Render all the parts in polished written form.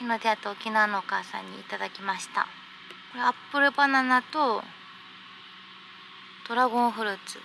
昨日出会った沖縄のお母さんにいただきました。これアップルバナナとドラゴンフルーツ。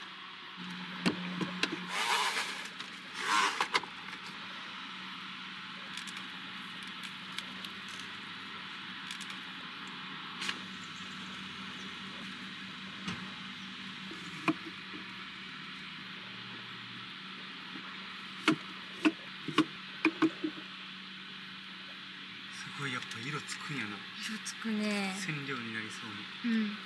すごいやっぱ色つくんやな。色つくね。染料になりそうな。うん。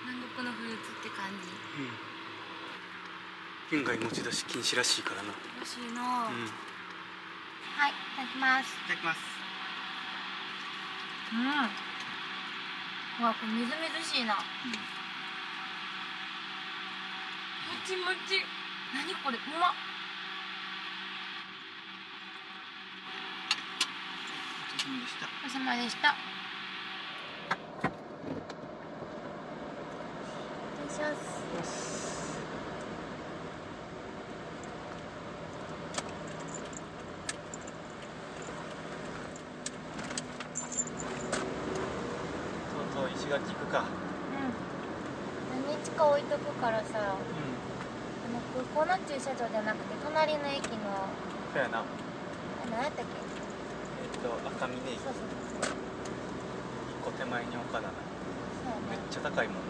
南国のフルーツって感じ。県外持ち出し禁止らしいからな。らしいな。うん。はい、いただきます。いただきます。うん。うわ、これみずみずしいな。もちもち。何これ、うまっ。お疲れ様でした。お疲れ様でした。失礼します。とうとう石垣行くか。うん。何日か置いとくからさ。空港の駐車場じゃなくて隣の駅のそうやな。何やったっけ。赤峰駅。そうそうそう。一個手前に岡田な。そうやね。めっちゃ高いもんな。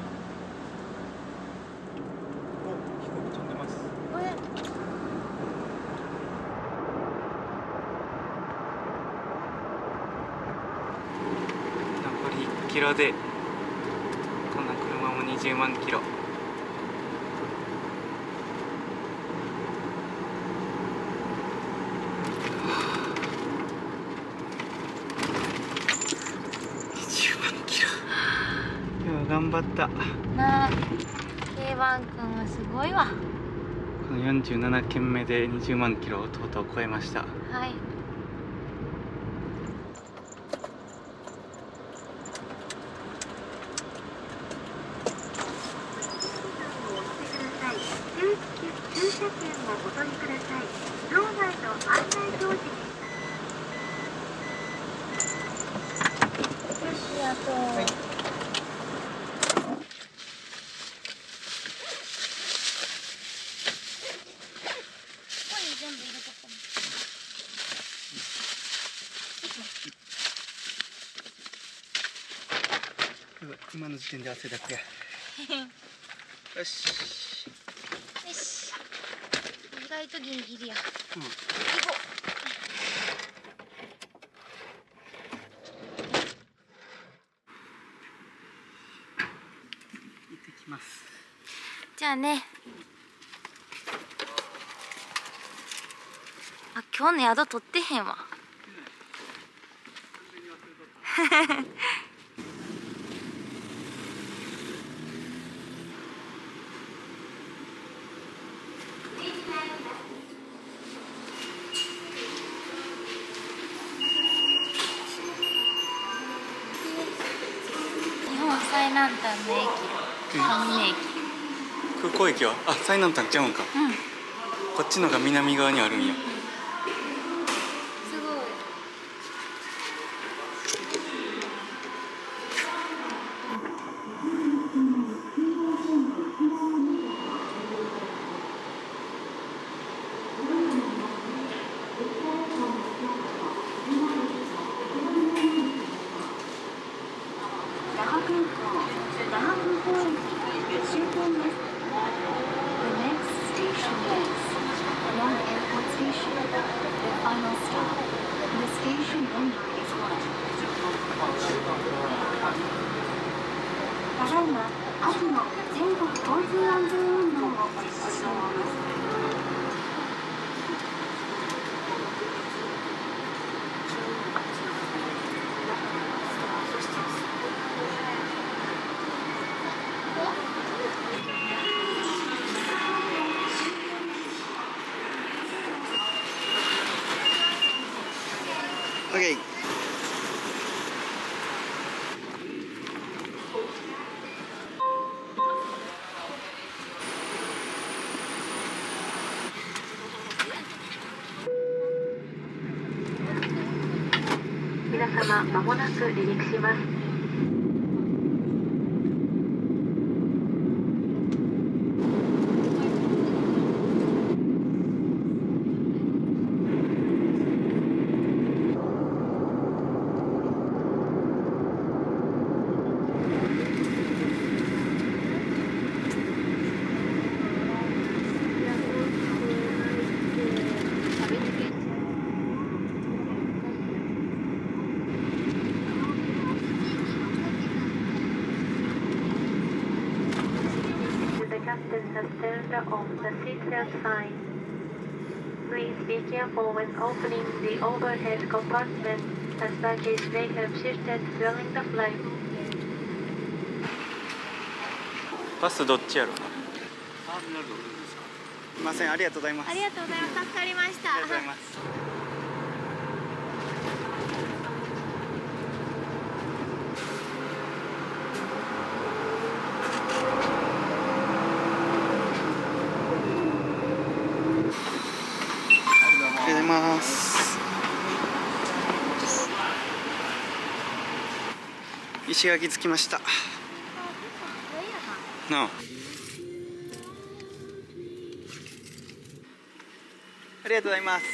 お、飛行機飛んでます。残り1キロでこんな車も20万キロ。頑張ったなあ、K1 くんはすごいわ。この47軒目で20万キロをとうとう超えました。はい。駐車券をお取りください。道内の案内表示に。よし、あと。はい。全部入れとこう。今の時点で汗だくや。よし。よし。意外とギリギリや。うん。行こ行ってきます。じゃあね。あ、今日の宿取ってへんわ。日本最南端の駅、羽峰駅。空港駅は最南端ちゃうんか。うん。こっちのが南側にあるんや。すごい。那覇空港駅終点です。The next station is Long Airport Station. OK。皆様、まもなく離陸します。Captain has turned off the seatbelt sign. Please be careful when opening the overhead compartment, as baggage may have shifted during the flight. バスどっちやろな。すいません、ありがとうございます。ありがとうございます。助かりました。ありがとうございます。ありがとうございます。石垣着きました。なあ。ありがとうございます。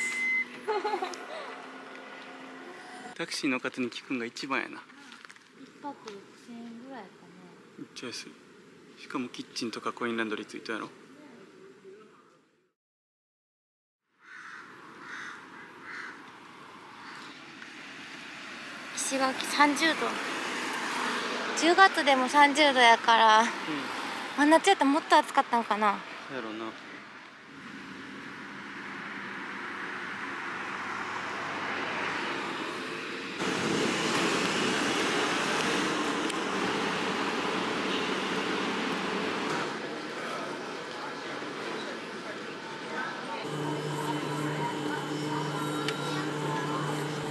タクシーの方に聞くんが一番やな。1泊6000円ぐらいかな。めっちゃ安い。しかもキッチンとかコインランドリーついたやろ。石垣30度。10月でも30度やから、真夏やったらもっと暑かったんかな。そうやろうな。や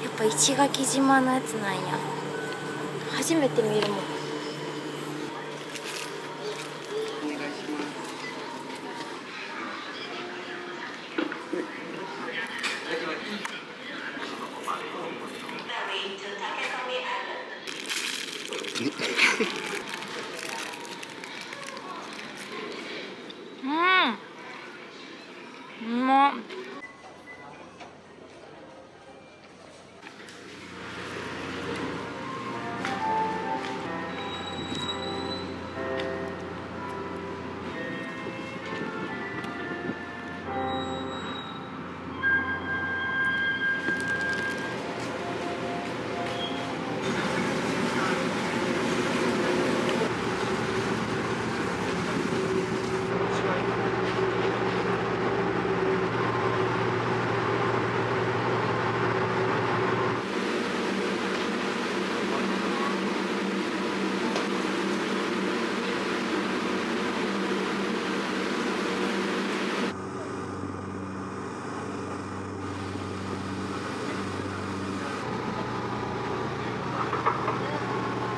っぱ石垣島のやつなんや。初めて見るもん。お願いします。うまっ。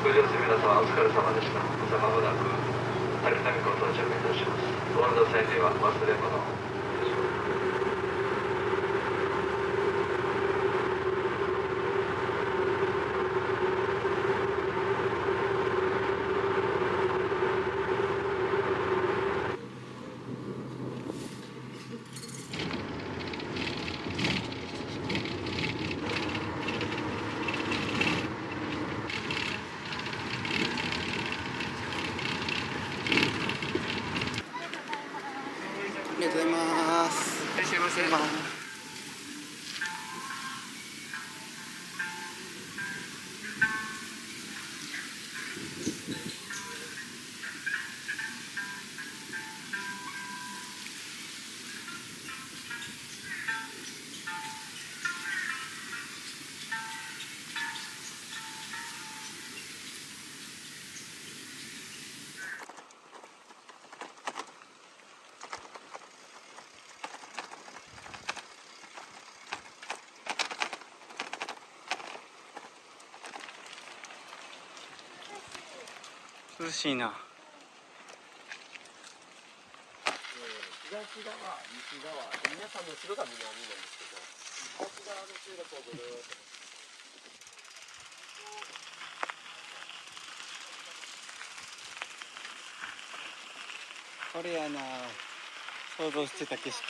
ご乗車皆様お疲れ様でした。さあ間もなく滝波港到着いたします。ご案内際には忘れ物を。ありがとうございます。いらっしゃいませ。涼しいな。東側、西側、皆さんの後ろが南なんですけど、東側の中学をぐるーっと。これやな、想像してた景色。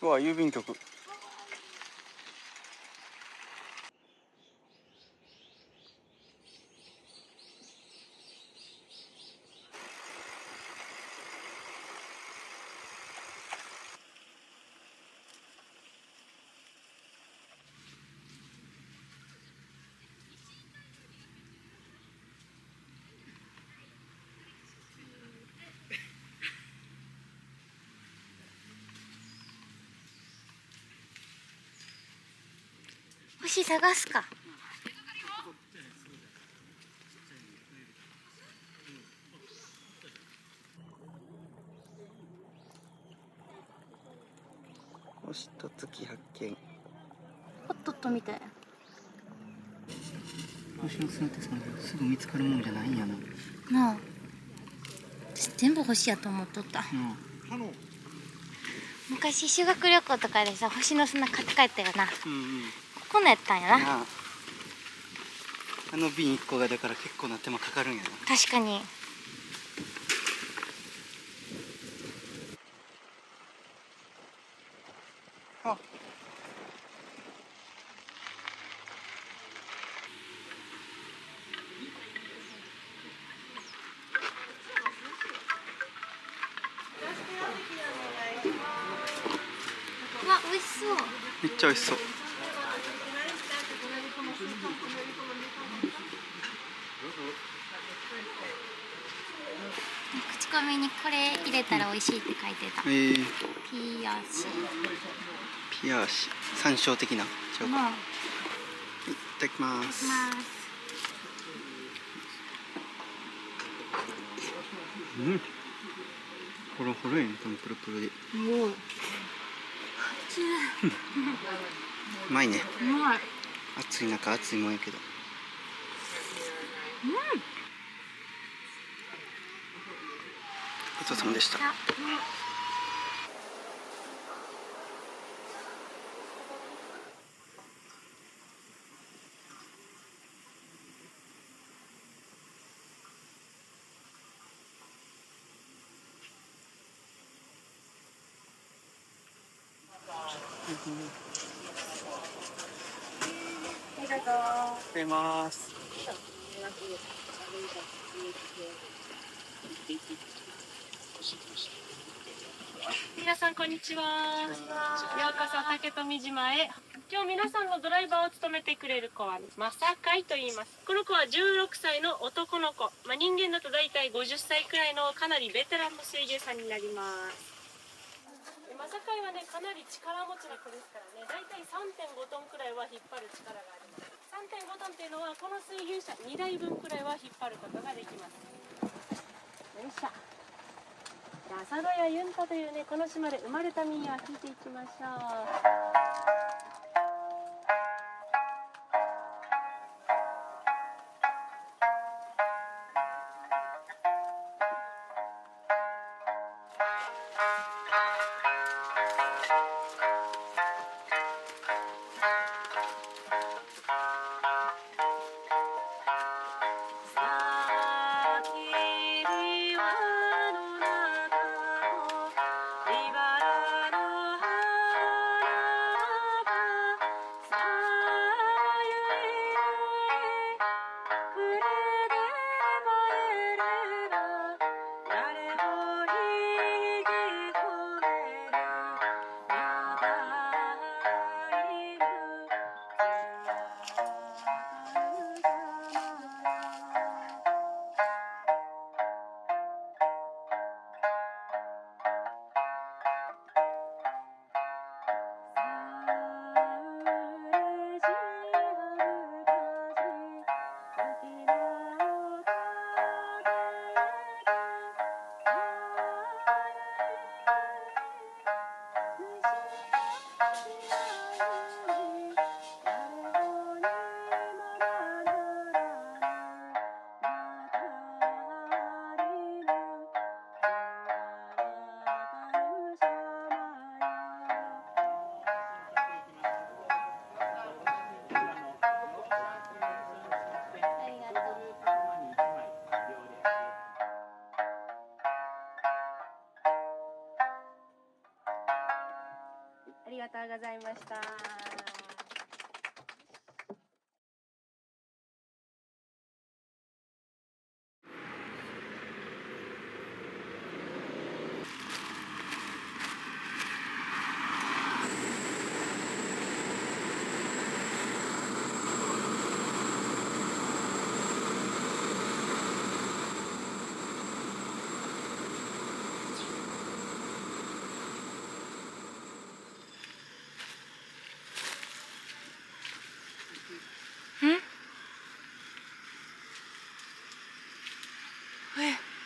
うわ、郵便局。星探すか。星と月発見。おっとっとみたい。星の砂ってそんなすぐ見つかるもんじゃないんやな。なあ、私全部星やと思っとった。昔修学旅行とかでさ、星の砂買って帰ったよな。うんうん。こんなんやったんやな。なあ、あの瓶1個がだから結構な手間かかるんやな。確かに。あ、うわ、美味しそう。めっちゃ美味しそう。口コミにこれ入れたら美味しいって書いてた。ピアス。ピアーシ、山椒的な。違うか。まあ、いただきます。うん。ホロホロやね、このプルプルで。おお。うまいね。うまい。暑い中暑いもんやけど。ごちそうさまでした。出ます。皆さんこんにちは。ようこそ竹富島へ。今日皆さんのドライバーを務めてくれる子はまさかいと言います。この子は16歳の男の子。人間だと大体50歳くらいのかなりベテランの水牛さんになります。まさかいはね、かなり力持ちな子ですからね、大体 3.5 トンくらいは引っ張る力があります。3.5 トンっていうのはこの水牛車2台分くらいは引っ張ることができます。よいしょ。じゃあ佐渡やユンタというね、この島で生まれた民謡を聞いていきましょう。がとうございました。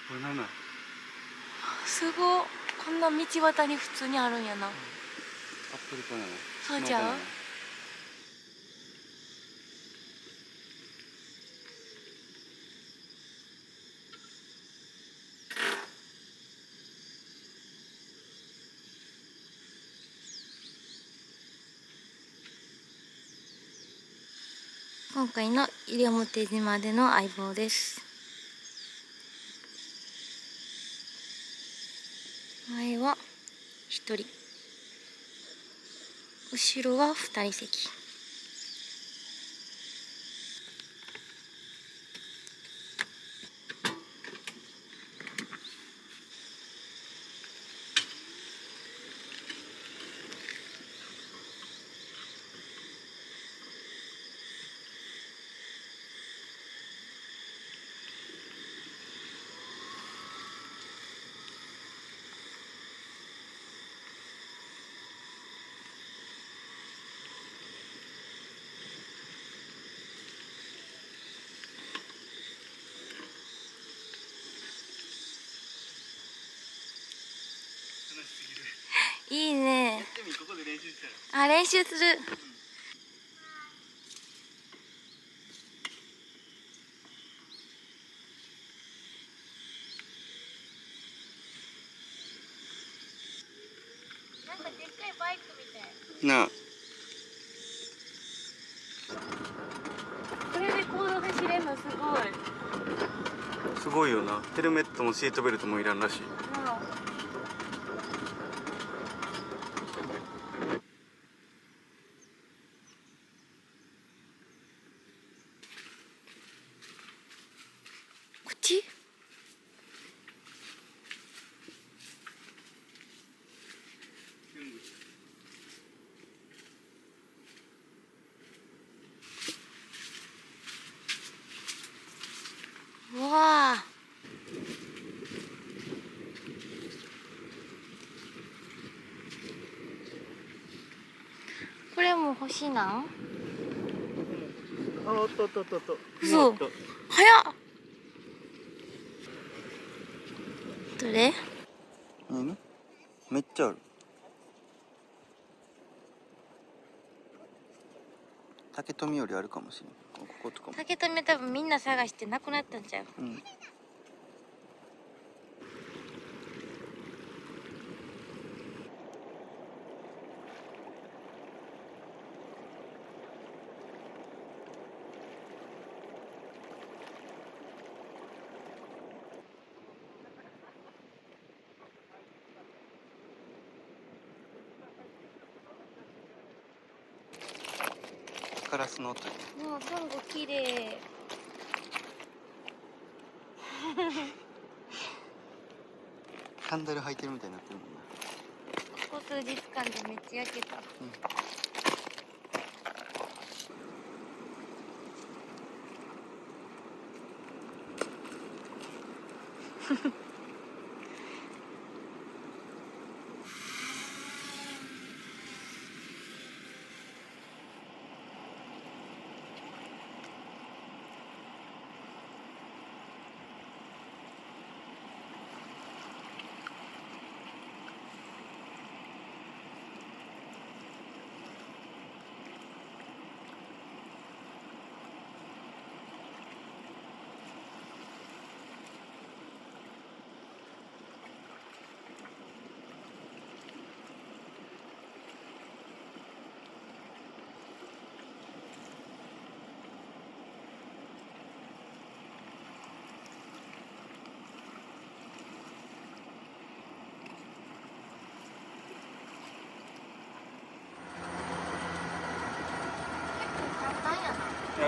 これなんなん？すごい。こんな道端に普通にあるんやな。アップルパナナ。そうちゃう？ノーバナナ。今回の西表島での相棒です。前は1人、後ろは2人席。いいね。ここで練習したら。あ、練習する。なんかでっかいバイクみたい。なあ。これで公道走れるのすごい。すごいよな。ヘルメットもシートベルトもいらんらしい。こっち？うわあ。これも欲しいなん？あ、おっとっとっとっと。嘘。早っ。どれ？何？めっちゃある。竹富よりあるかもしれん。こことかも。竹富は多分みんな探してなくなったんちゃう？うん。カラスの音。もうサンゴ綺麗。サンダル履いてるみたいになってるもんな。ここ数日間でめっちゃ焼けた。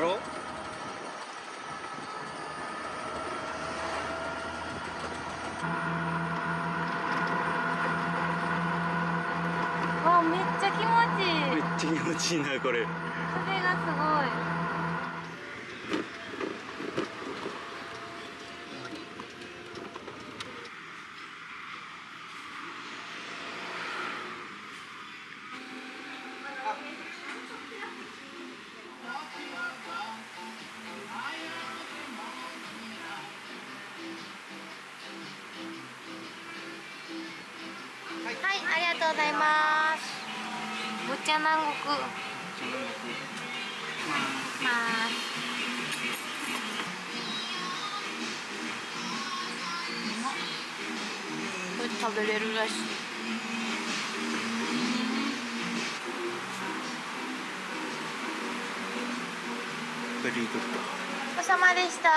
ろう。わ、めっちゃ気持ちいい。めっちゃ気持ちいいなこれ。風がすごい。はい、ありがとうございます。ぶっちゃ南国。これ食べれるらしい。ベリーグッお疲れ様でした。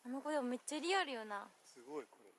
あの子でもめっちゃリアルよな。すごいこれ。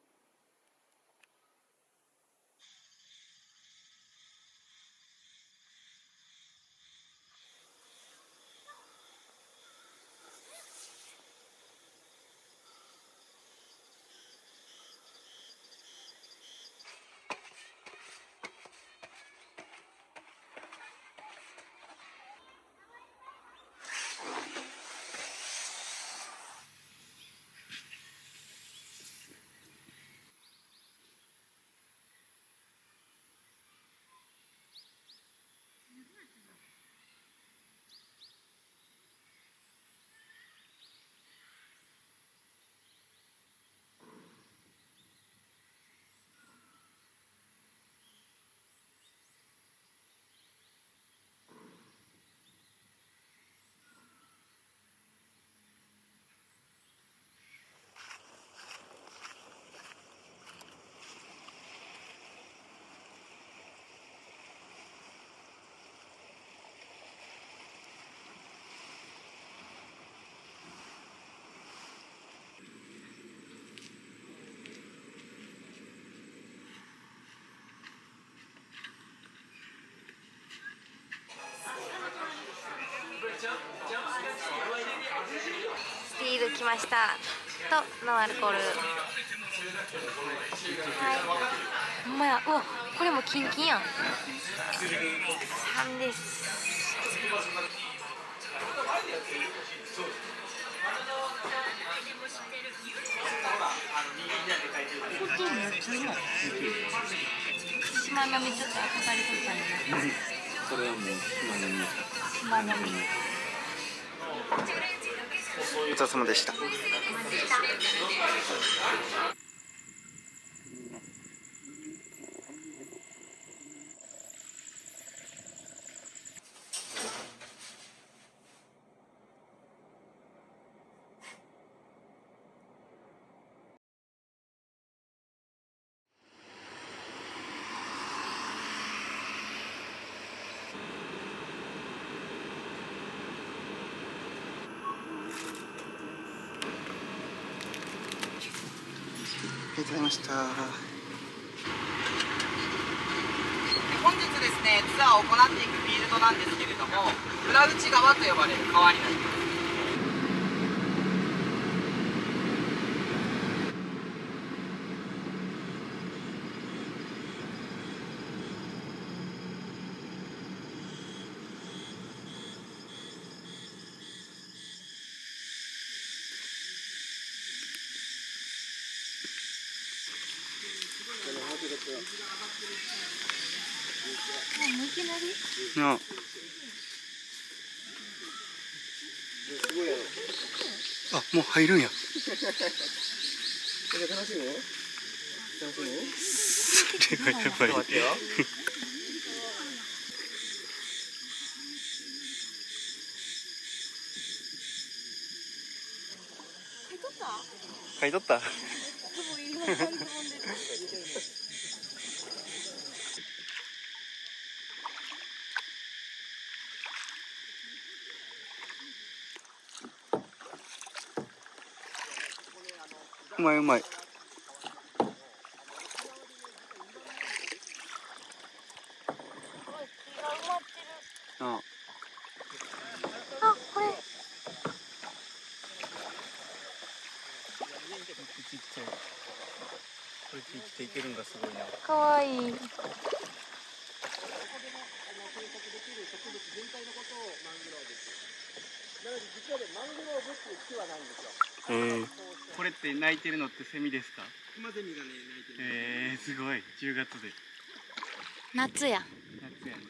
スピード来ましたとノンアルコール。はい、ほんまや。うわ、これもキンキンやん。3です。こっちにやつうまい。しまなみちょっと憧れとったんやな。それはもう今のしまなみ。お疲れ様でした。ありがとうございました。本日ですね、ツアーを行っていくフィールドなんですけれども、裏内川と呼ばれる川になります。もういきなり。なあ。あ、もう入るんや。楽しむ？楽しむ？それはやばい。待ってよ。買い取った。うまいうまい。ああ。あ、これ。ちっちゃい。これ生きていけるんがすごいな。かわいい。これって鳴いてるのってセミですか？クマゼミがね鳴いてる。すごい。10月で。夏や。夏やね。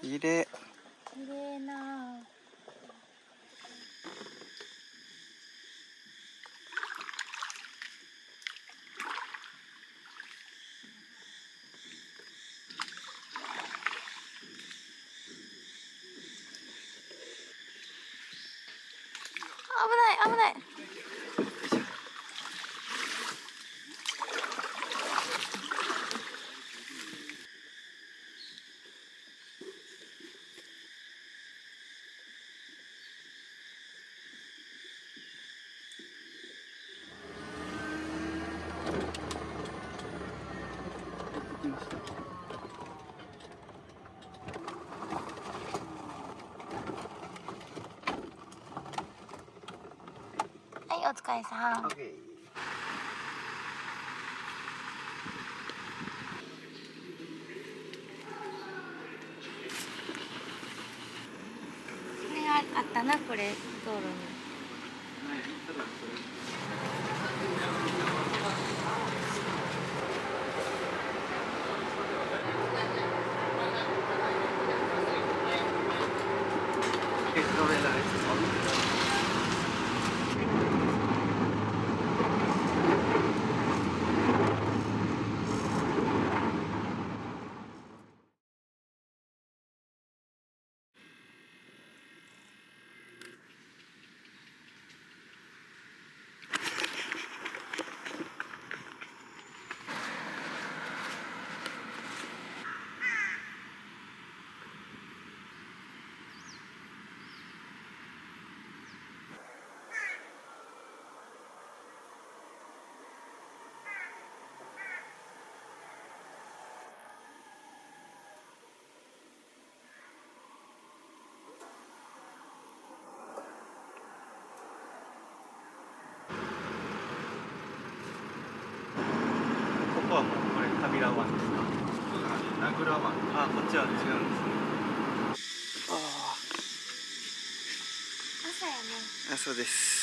綺麗。綺麗な。危ない危ない。はい、お疲れさん。オッケー。それがあったな、これ道路に。こはもうこれカビラ湾ですか？名倉湾。あ、こっちは違うんですね。朝やね。朝です。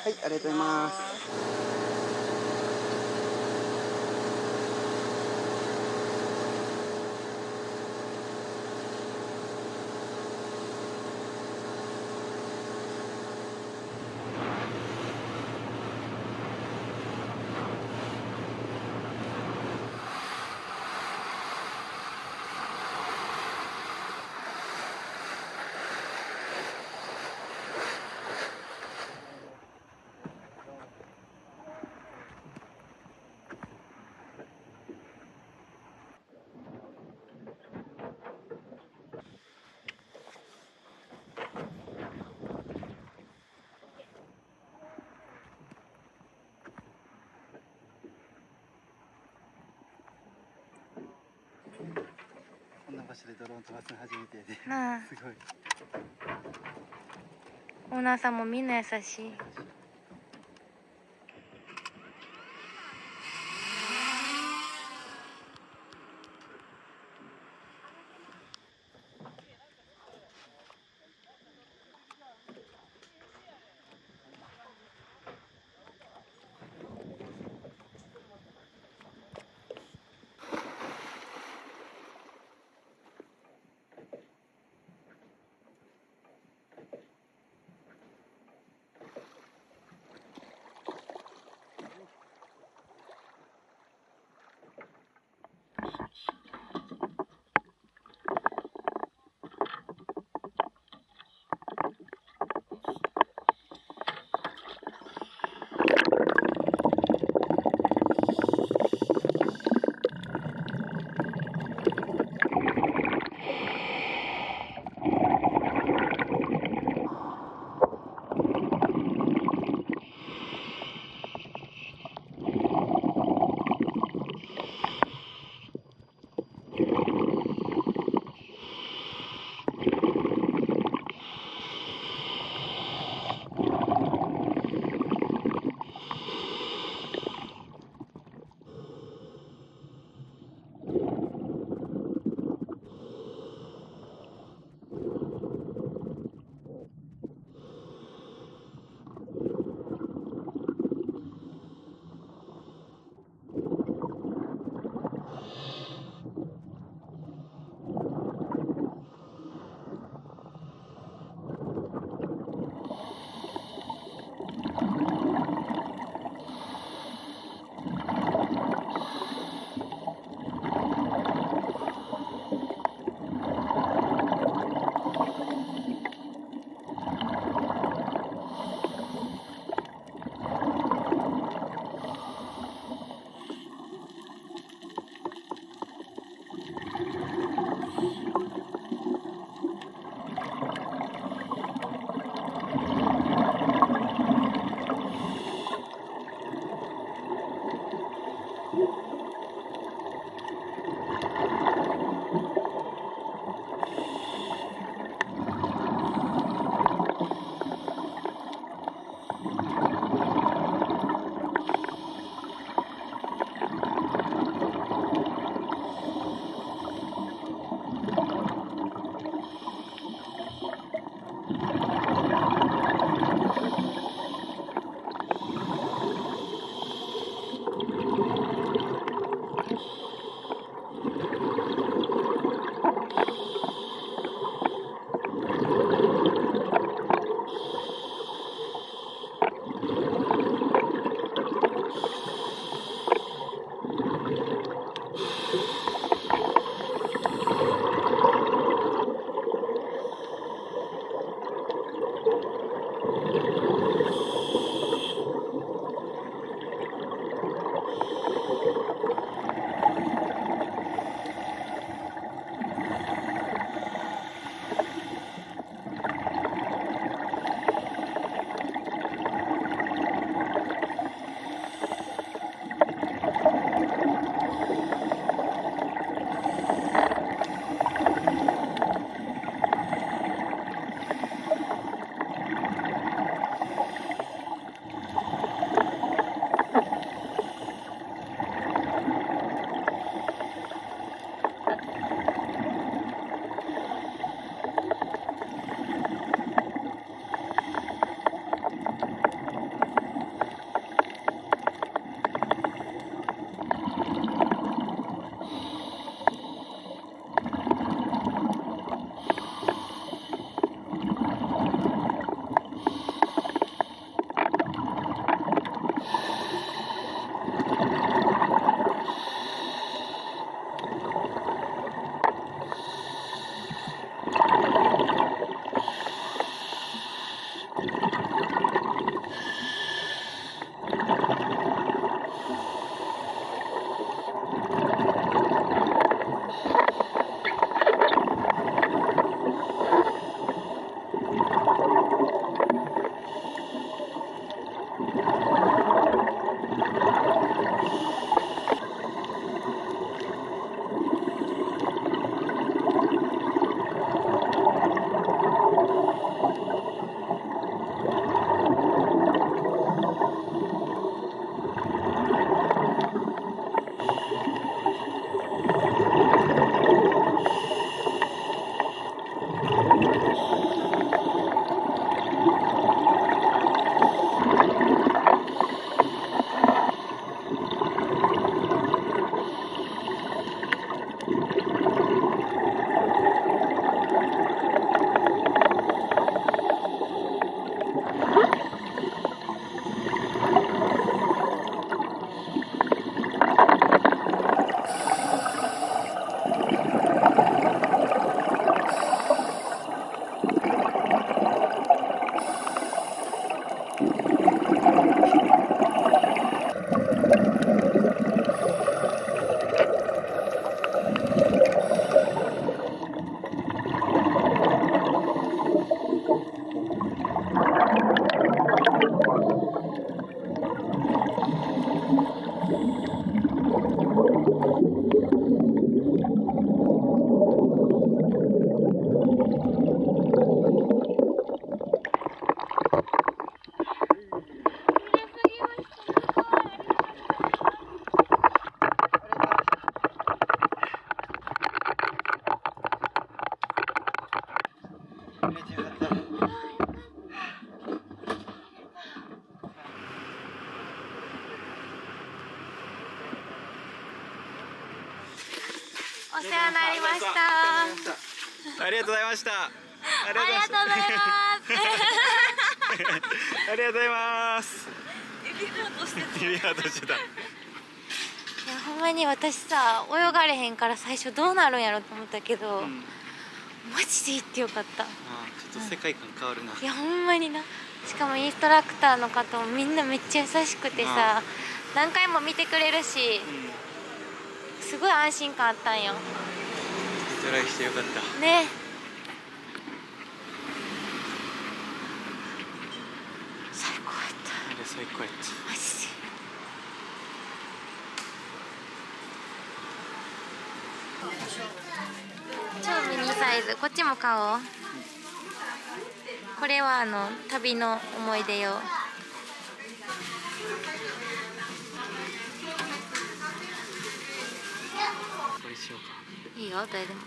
はい、ありがとうございます。こんな場所でドローン飛ばすの初めてで、なあ、すごい。オーナーさんもみんな優しい。お世話になりました。ありがとうございました。あありがとうございます。ありがとうございます。指輪としてた。いやほんまに私さ泳がれへんから最初どうなるんやろと思ったけど、マジで行ってよかった。ちょっと世界観変わるな。いやほんまにな。しかもインストラクターの方もみんなめっちゃ優しくてさ、何回も見てくれるし、すごい安心感あったんよ。トライしてよかったね。最高やった。あれ最高やった。マジで。超ミニサイズ、こっちも買おう。これは旅の思い出よ。これしようか。いいよ、誰でも。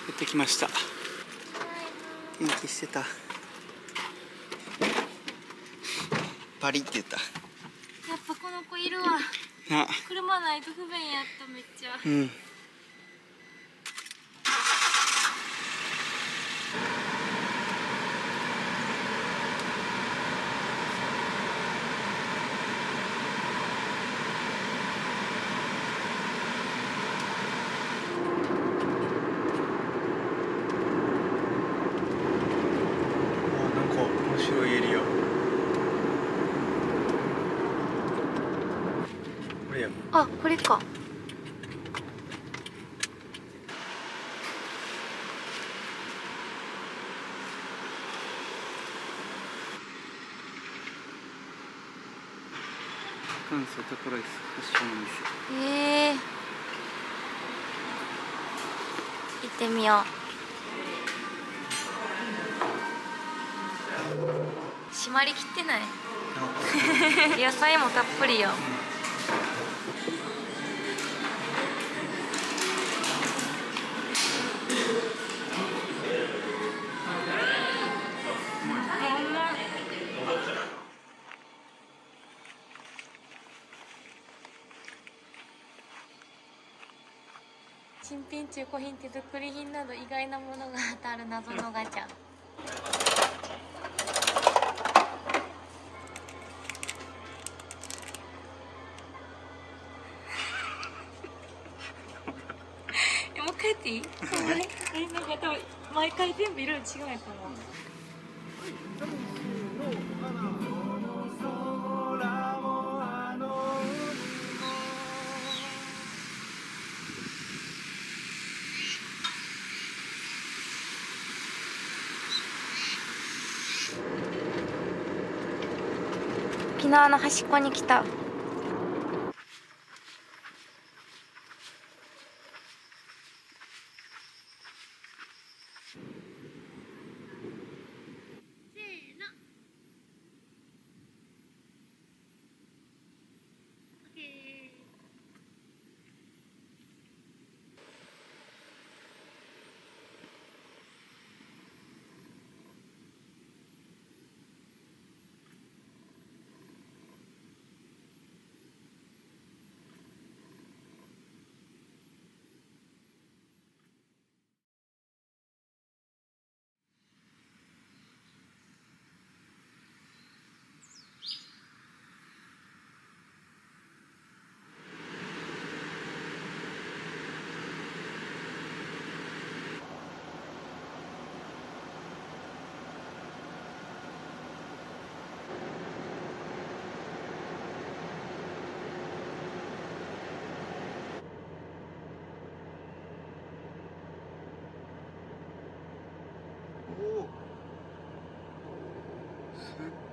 やってきました。元気してた。パリって言った。やっぱこの子いるわ。あ、車ないと不便やっためっちゃ。うん。面白いエリア。これや。あ、これか。元祖タコライス発祥の店。行ってみよう。締まりきってない野菜もたっぷりよ。新品中古品手作り品など意外なものが当たる謎のガチャ。もう帰っていい？なんか多分毎回全部色違うやと思う。沖縄の端っこに来た。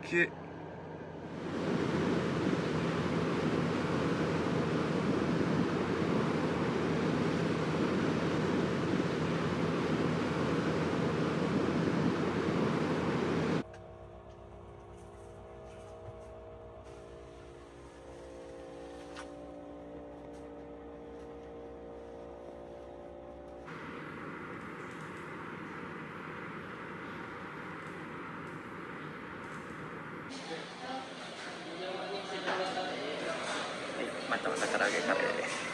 すっげえ。またまた唐揚げカレーです。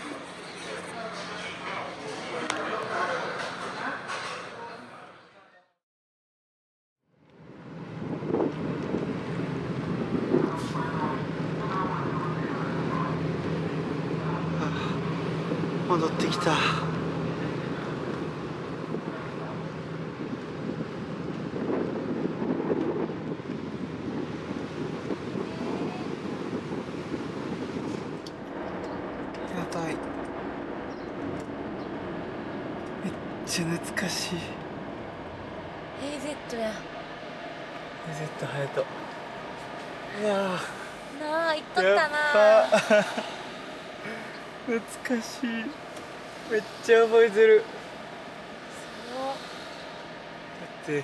戻ってきた。やばい。めっちゃ懐かしい。AZ や。AZ 隼人。うわなあ、言っとー、ったやっな。ぱ懐かしい。めっちゃ覚えてる。だって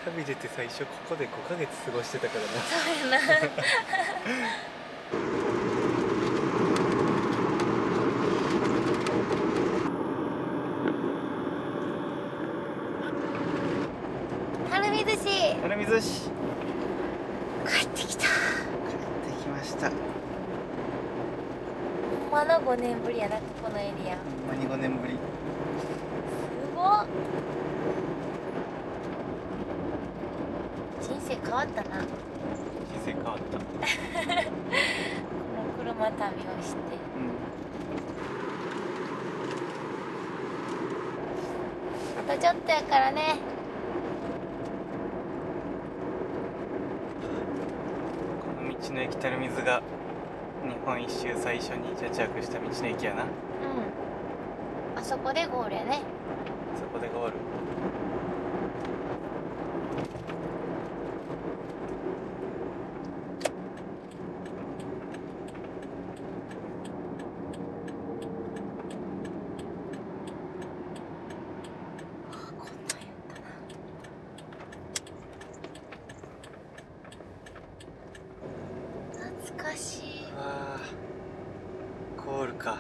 旅出て最初ここで5ヶ月過ごしてたからな。そうやな。垂水寿司。垂水寿司帰ってきた。帰ってきました。ほんまの5年ぶりやな、ここのエリア。ほんまに5年ぶり。すごっ。人生変わったな。人生変わった。この車旅をして。あとちょっとやからね。この道の駅垂水が日本一周最初に着した道の駅やな。うん。あそこでゴールやね。そこでゴール。懐かしい。わあ、ゴールか。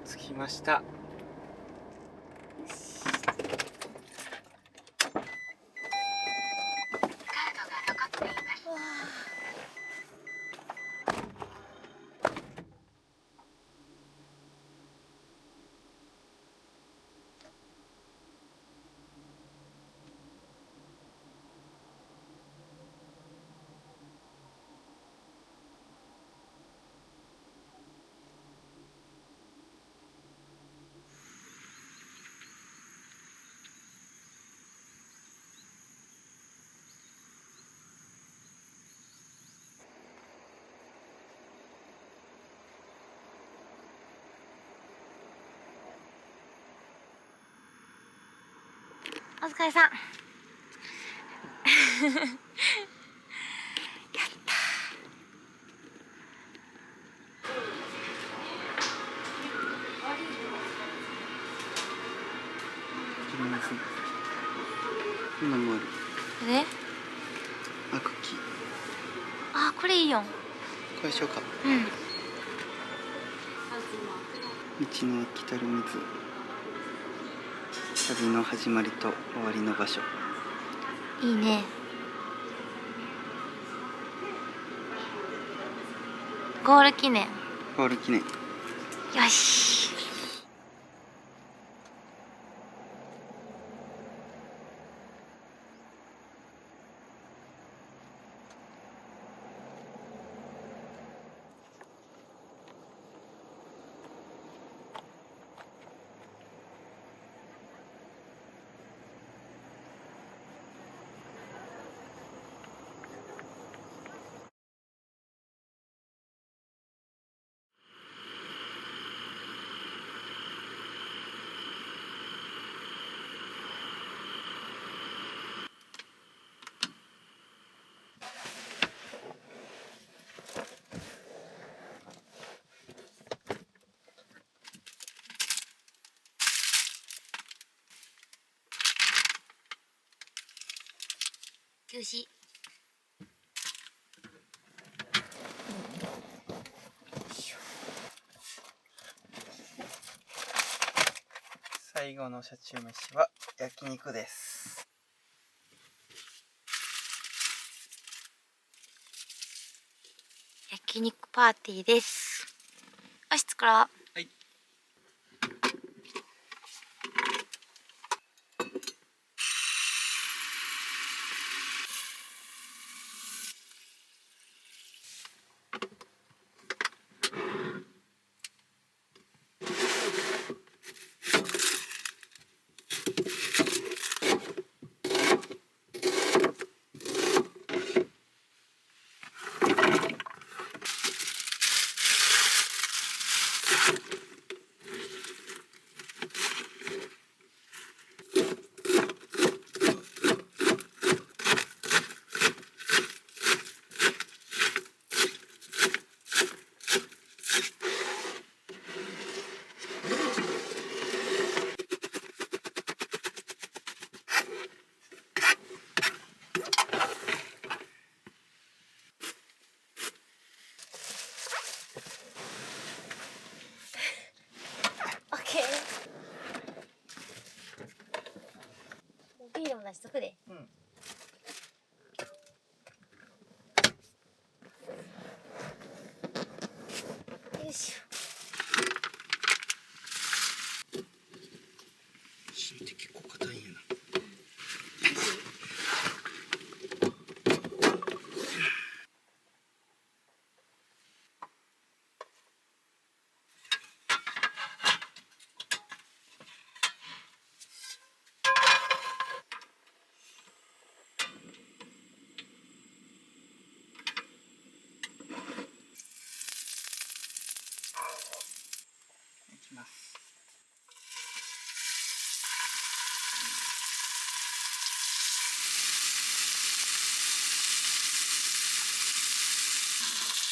着きました。お疲れさん。今もある。で、あ、クッキー。あ、これいいよ。これしようか。うん。道の駅垂水。旅の始まりと終わりの場所。いいね。ゴール記念。ゴール記念。よし。休止。最後の車中飯は焼肉です。焼肉パーティーです。よし作ろう。はい。オッケー。ビールも出しとくで。うん。よいしょ。芯って結構硬いんやな。いきます。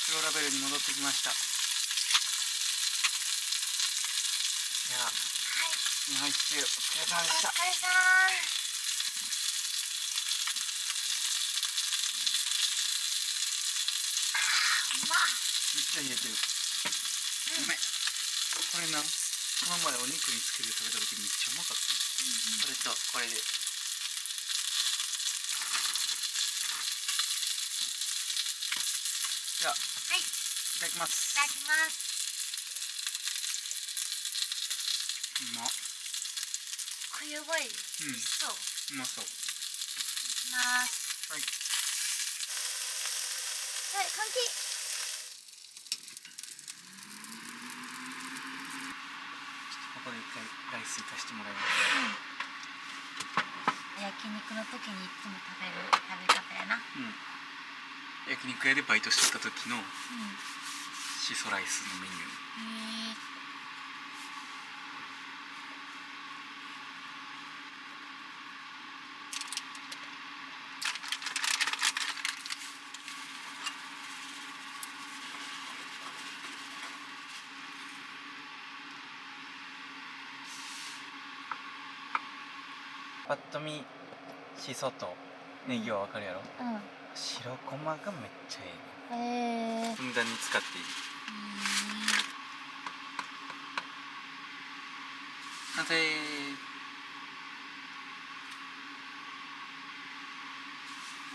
黒ラベルに戻ってきました。いや、日本一周お疲れ様でした。お疲れさーん。めっちゃ冷えてる。うめえ。これな、この前お肉につけて食べた時めっちゃうまかったね。これとこれで。じゃあ、はい。いただきます。いただきます。うまっ。冬声。美味しそう。うまそう。いただきます。はい。はい、換気。ここで一回ライス行かしてもらいます。焼肉の時にいつも食べる食べ方やな。焼肉屋でバイトしてた時のシソライスのメニュー。パッと見シソとネギはわかるやろ。白ごまがめっちゃええね。ふんだんに使っていい。完成。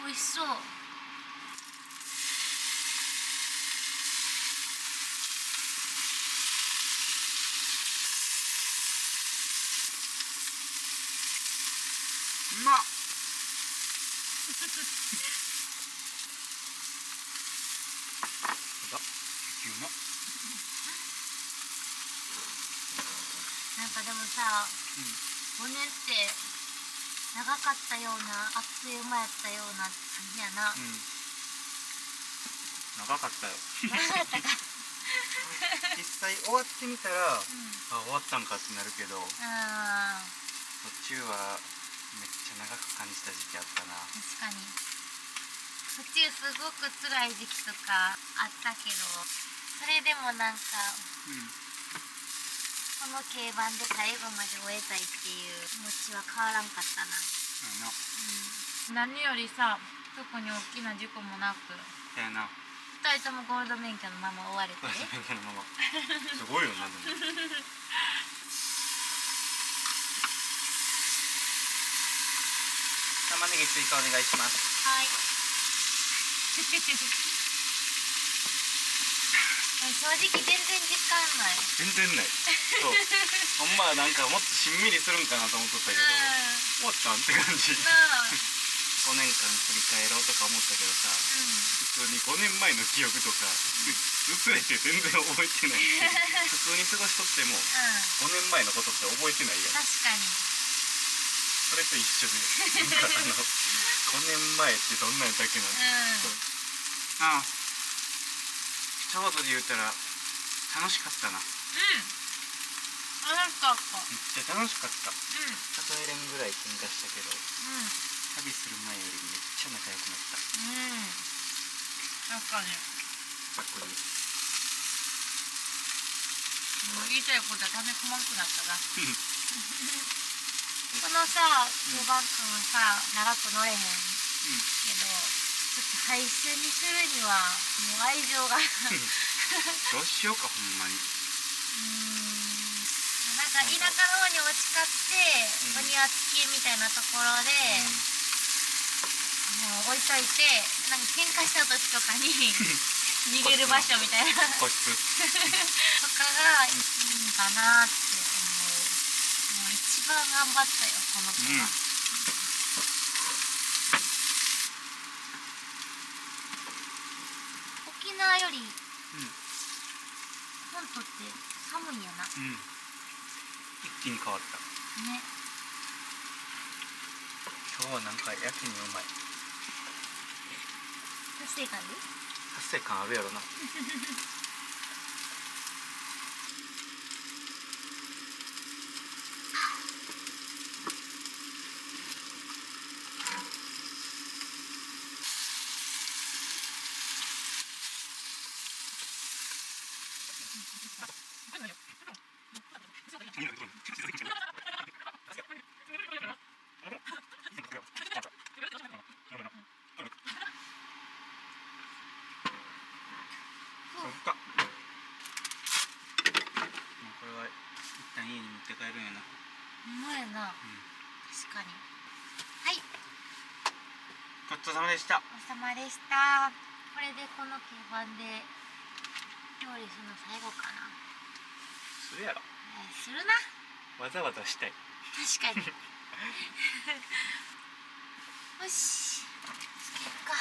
美味しそう。うまっ。なんかでもさ、5年って長かったような、あっという間やったような感じやな。長かったよ。長かったか。実際終わってみたら、あ、終わったんかってなるけど、途中はめっちゃ長く感じた時期あったな。確かに。途中すごく辛い時期とかあったけど、それでもなんか、この軽バンで最後まで終えたいっていう気持ちは変わらんかったな。何よりさ、特に大きな事故もなく、だよな。2人ともゴールド免許のまま終われてね。免許のまま。すごいよな、でも。玉ねぎ追加お願いします。はい。正直全然実感ない。全然ない。そうほんまはなんかもっとしんみりするんかなと思っとったけど、終わったんって感じ。なあ。5年間振り返ろうとか思ったけどさ、普通に5年前の記憶とか薄れて全然覚えてないし、普通に過ごしとっても5年前のことって覚えてないやん。確かに。それと一緒で、なんか5年前ってどんなんやったっけな。ああ、一言で言うたら楽しかったな。楽しかった。めっちゃ楽しかった。数えれんぐらい喧嘩したけど、旅する前よりめっちゃ仲良くなった。確かに。かっこいい。もう言いたいことはためこまんくなったな。このさ、小バン君はさ、長く乗れへんけど、ちょっと廃車にするにはもう愛情がどうしようかほんまに。なんか田舎の方に落ちかって、お庭付きみたいなところで、もう置いといて、なんか喧嘩した時とかに逃げる場所みたいな個室とかがいいんかなって思う。もう一番頑張ったよこの子は。沖縄より本島って寒いんやな。一気に変わったね。今日はなんかやけにうまい。達成感で達成感あるやろな。これは一旦家に持って帰るんやな。ほんまやな。確かに。はい。ごちそうさまでした。お疲れ様でした。これでこの軽バンで料理するの最後かな。するやろ。するな。わざわざしたい。確かに。よし。つけるか。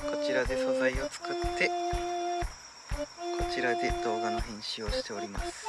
こちらで素材を作ってこちらで動画の編集をしております。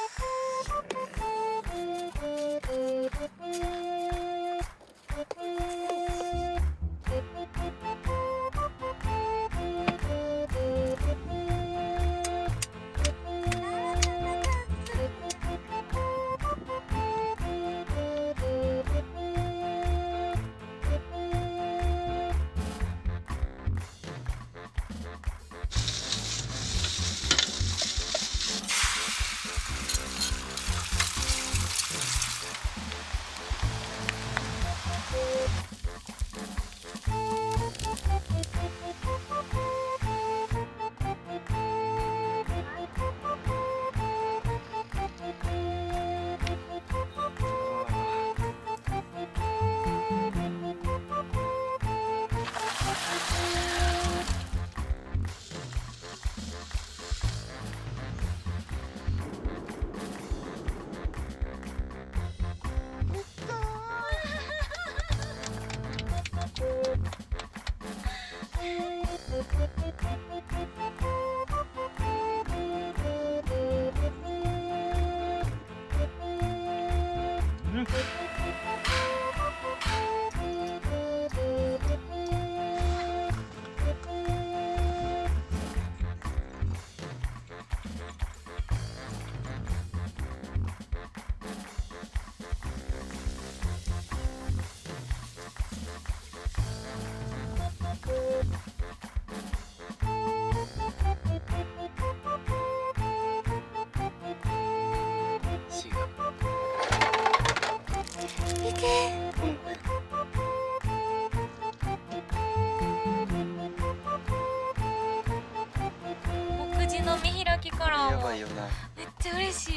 ちの見開きからやもばいよな。めっちゃ嬉しい。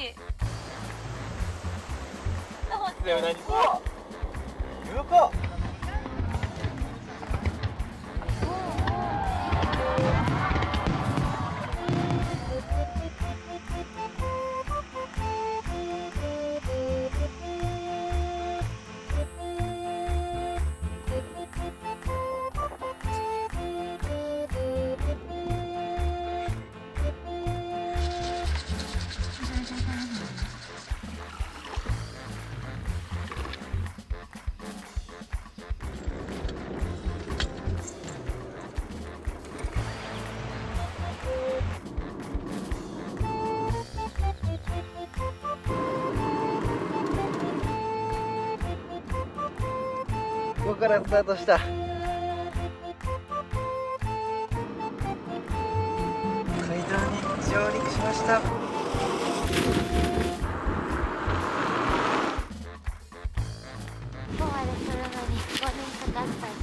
でも何？有効。ここからスタートした。階段に上陸しました。ここまでするのに5年かかったね。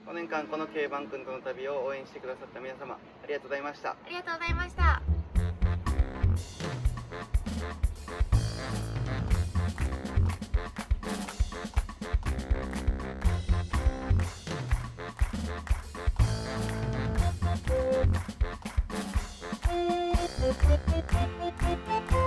5年間このKバン君との旅を応援してくださった皆様、ありがとうございました。ありがとうございました。Thank you.